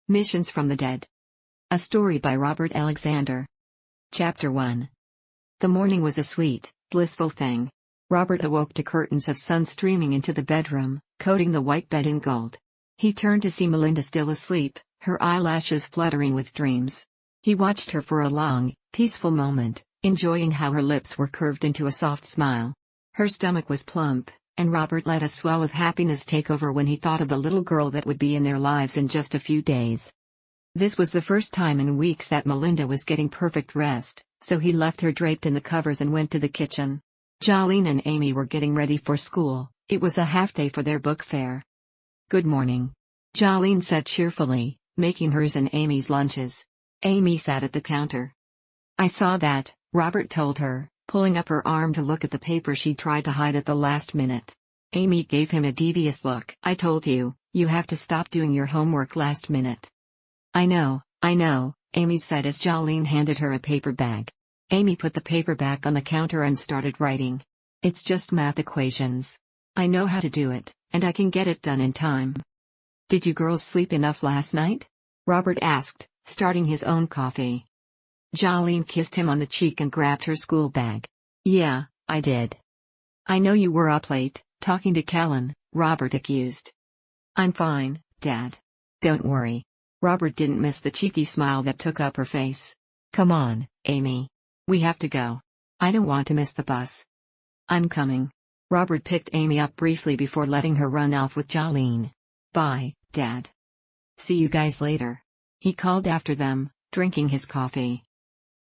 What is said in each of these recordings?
Missions from the Dead. A story by Robert Alexander. Chapter 1. The morning was a sweet, blissful thing. Robert awoke to curtains of sun streaming into the bedroom, coating the white bed in gold. He turned to see Melinda still asleep, her eyelashes fluttering with dreams. He watched her for a long, peaceful moment, enjoying how her lips were curved into a soft smile. Her stomach was plump, and Robert let a swell of happiness take over when he thought of the little girl that would be in their lives in just a few days. This was the first time in weeks that Melinda was getting perfect rest, so he left her draped in the covers and went to the kitchen. Jolene and Amy were getting ready for school. It was a half-day for their book fair. "Good morning," Jolene said cheerfully, making hers and Amy's lunches. Amy sat at the counter. "I saw that," Robert told her, pulling up her arm to look at the paper she tried to hide at the last minute. Amy gave him a devious look. "I told you, you have to stop doing your homework last minute." I know, Amy said as Jolene handed her a paper bag. Amy put the paper back on the counter and started writing. "It's just math equations. I know how to do it, and I can get it done in time." "Did you girls sleep enough last night?" Robert asked, starting his own coffee. Jolene kissed him on the cheek and grabbed her school bag. "Yeah, I did." "I know you were up late, talking to Kellen," Robert accused. "I'm fine, Dad. Don't worry." Robert didn't miss the cheeky smile that took up her face. "Come on, Amy. We have to go. I don't want to miss the bus." "I'm coming." Robert picked Amy up briefly before letting her run off with Jolene. "Bye, Dad. See you guys later," he called after them, drinking his coffee.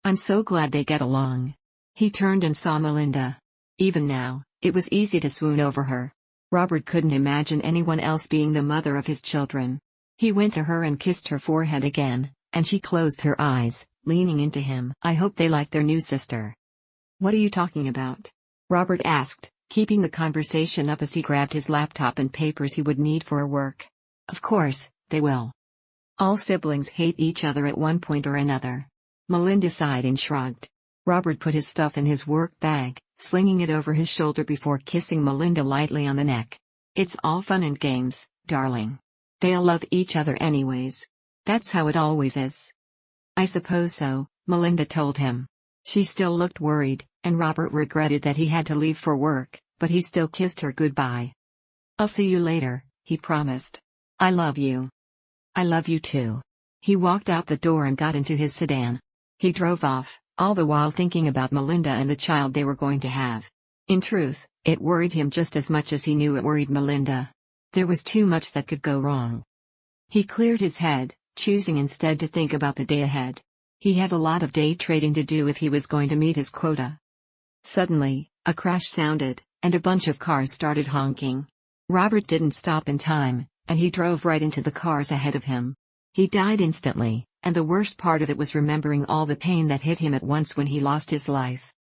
"I'm so glad they get along." He turned and saw Melinda. Even now, it was easy to swoon over her. Robert couldn't imagine anyone else being the mother of his children. He went to her and kissed her forehead again, and she closed her eyes, leaning into him. "I hope they like their new sister." "What are you talking about?" Robert asked, keeping the conversation up as he grabbed his laptop and papers he would need for work. "Of course, they will. All siblings hate each other at one point or another." Melinda sighed and shrugged. Robert put his stuff in his work bag, slinging it over his shoulder before kissing Melinda lightly on the neck. "It's all fun and games, darling. They'll love each other anyways. That's how it always is." "I suppose so," Melinda told him. She still looked worried, and Robert regretted that he had to leave for work, but he still kissed her goodbye. "I'll see you later," he promised. "I love you." "I love you too." He walked out the door and got into his sedan. He drove off, all the while thinking about Melinda and the child they were going to have. In truth, it worried him just as much as he knew it worried Melinda. There was too much that could go wrong. He cleared his head, choosing instead to think about the day ahead. He had a lot of day trading to do if he was going to meet his quota. Suddenly, a crash sounded, and a bunch of cars started honking. Robert didn't stop in time, and he drove right into the cars ahead of him. He died instantly, and the worst part of it was remembering all the pain that hit him at once when he lost his life.